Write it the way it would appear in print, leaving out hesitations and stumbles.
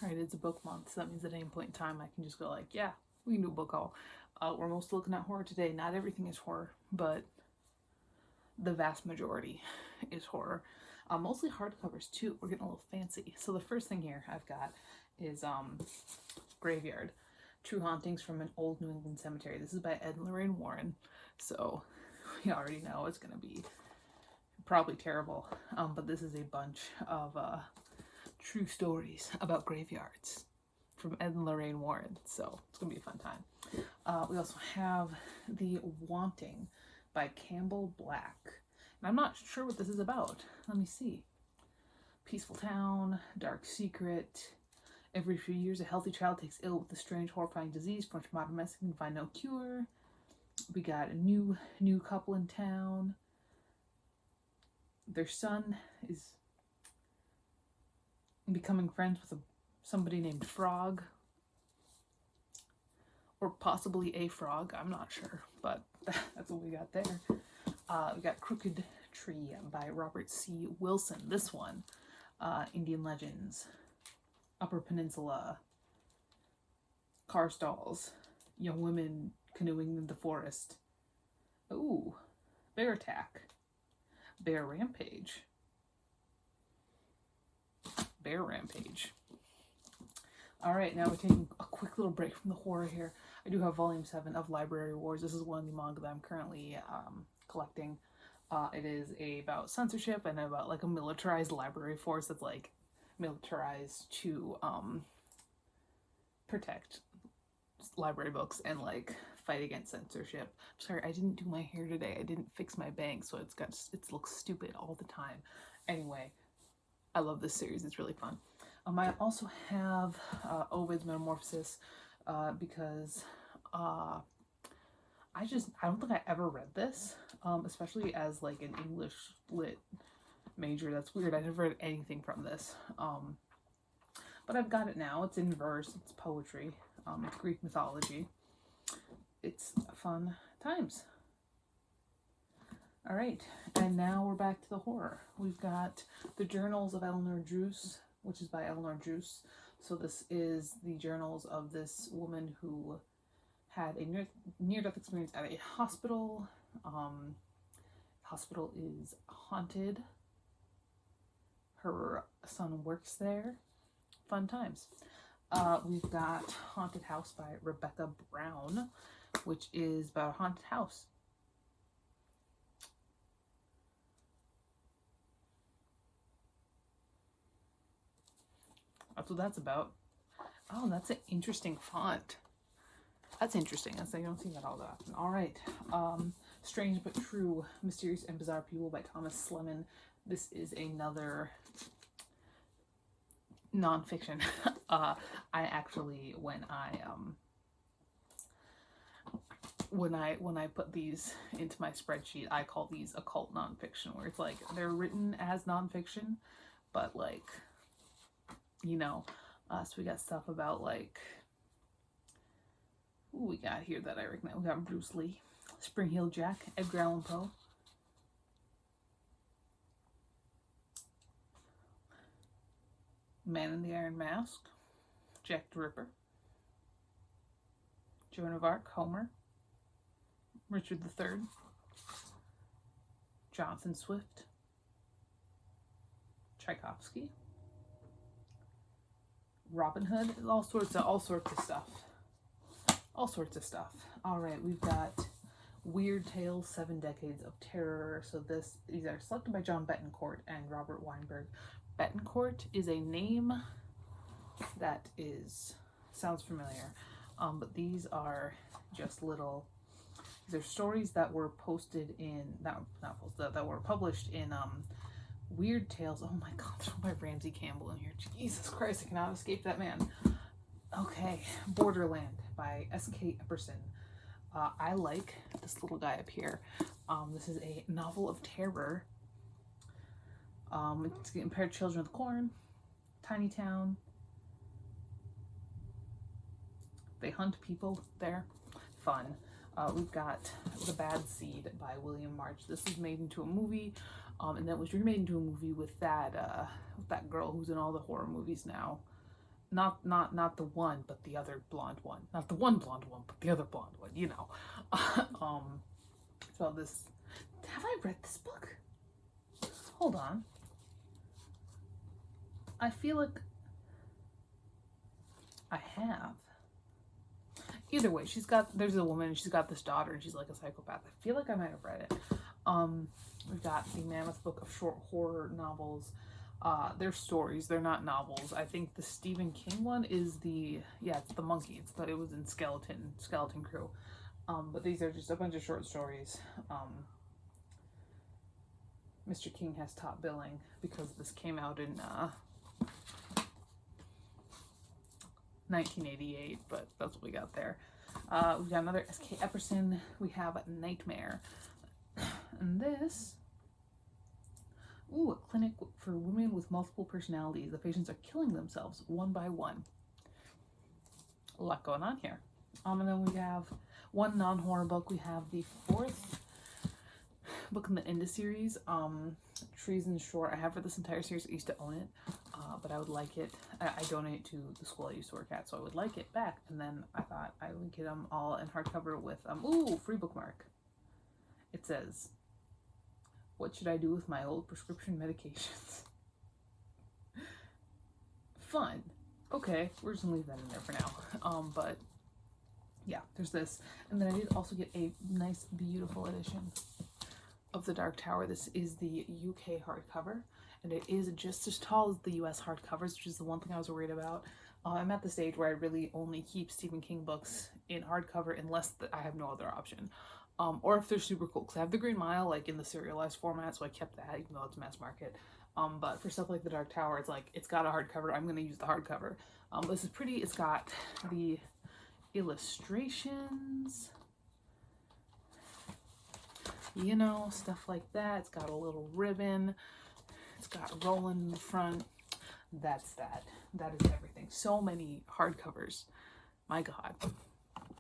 right? It's a book month, so that means at any point in time I can just go like, yeah, we can do a book haul. We're mostly looking at horror today. Not everything is horror, but the vast majority is horror. Mostly hardcovers too. We're getting a little fancy. So the first thing here I've got is Graveyard, True Hauntings from an Old New England Cemetery. This is by Ed and Lorraine Warren, so we already know it's gonna be probably terrible. But this is a bunch of true stories about graveyards from Ed and Lorraine Warren, so it's gonna be a fun time. We also have The Wanting by Campbell Black. And I'm not sure what this is about. Let me see. Peaceful town, dark secret. Every few years, a healthy child takes ill with a strange, horrifying disease for which modern medicine can find no cure. We got a new couple in town. Their son is becoming friends with somebody named Frog. Or possibly a frog, I'm not sure, but that's what we got there. We got Crooked Tree by Robert C. Wilson. This one, Indian Legends, Upper Peninsula, car stalls, young women canoeing in the forest. Ooh, bear attack, bear rampage, bear rampage. All right, now we're taking a quick little break from the horror here. I do have volume 7 of Library Wars. This is one of the manga that I'm currently collecting. It is about censorship and about like a militarized library force that's like militarized to protect library books and like fight against censorship. I'm sorry, I didn't do my hair today. I didn't fix my bangs, so it looks stupid all the time. Anyway, I love this series. It's really fun. I also have Ovid's Metamorphosis because I don't think I ever read this, especially as like an English lit major. That's weird. I never read anything from this. But I've got it now. It's in verse. It's poetry. It's Greek mythology. It's fun times. All right, and now we're back to the horror. We've got The Journals of Eleanor Druce, which is by Eleanor Druce. So this is the journals of this woman who had a near-death experience at a hospital. Hospital is haunted. Her son works there. Fun times. We've got Haunted House by Rebecca Brown, which is about a haunted house. That's what that's about. Oh, that's an interesting font. That's interesting. I don't see that all that often. All right. Strange but True, Mysterious and Bizarre People by Thomas Slemon. This is another nonfiction. I actually, when I put these into my spreadsheet, I call these occult nonfiction, where it's like they're written as nonfiction, but like, you know, so we got stuff about like, who we got here that I recognize. We got Bruce Lee, Spring Heel Jack, Edgar Allan Poe, Man in the Iron Mask, Jack the Ripper, Joan of Arc, Homer, Richard III, Jonathan Swift, Tchaikovsky, Robin Hood, all sorts of stuff. All sorts of stuff. All right, we've got Weird Tales, 7 Decades of Terror. So these are selected by John Betancourt and Robert Weinberg. Betancourt is a name that sounds familiar, but these are just little. These are stories that were posted in that were published in Weird Tales. Oh my God, throw my Ramsey Campbell in here. Jesus Christ, I cannot escape that man. Okay, Borderland by S.K. Epperson. I like this little guy up here. This is a novel of terror. It's compared Children of the Corn, Tiny Town. They hunt people there. Fun. We've got The Bad Seed by William March. This was made into a movie, and that was remade into a movie with that girl who's in all the horror movies now. Not the one, but the other blonde one. Not the one blonde one, but the other blonde one, you know. It's about this. Have I read this book? Hold on. I feel like I have. Either way, there's a woman and she's got this daughter and she's like a psychopath. I feel like I might have read it. We've got the Mammoth Book of Short Horror Novels. They're stories, they're not novels. I think the Stephen King one is it's the monkey. It was in Skeleton Crew. But these are just a bunch of short stories. Mr. King has top billing because this came out in 1988, but that's what we got there. We got another S.K. Epperson. We have Nightmare. And this, a clinic for women with multiple personalities. The patients are killing themselves one by one. A lot going on here. And then we have one non-horror book. We have the 4th book in the Enda series, Trees and Shore. I have read this entire series. I used to own it, but I would like it. I donate it to the school I used to work at, so I would like it back. And then I thought I would get them all in hardcover with, free bookmark. It says, "What should I do with my old prescription medications?" Fun. Okay, we're just gonna leave that in there for now. But yeah, there's this. And then I did also get a nice, beautiful edition of The Dark Tower. This is the UK hardcover, and it is just as tall as the US hardcovers, which is the one thing I was worried about. I'm at the stage where I really only keep Stephen King books in hardcover unless I have no other option. Or if they're super cool, because I have the Green Mile like in the serialized format, so I kept that even though it's mass market. But for stuff like The Dark Tower, it's like, it's got a hardcover, I'm going to use the hardcover. This is pretty. It's got the illustrations, you know, stuff like that. It's got a little ribbon. It's got Roland in the front. That's that. That is everything. So many hardcovers. My God.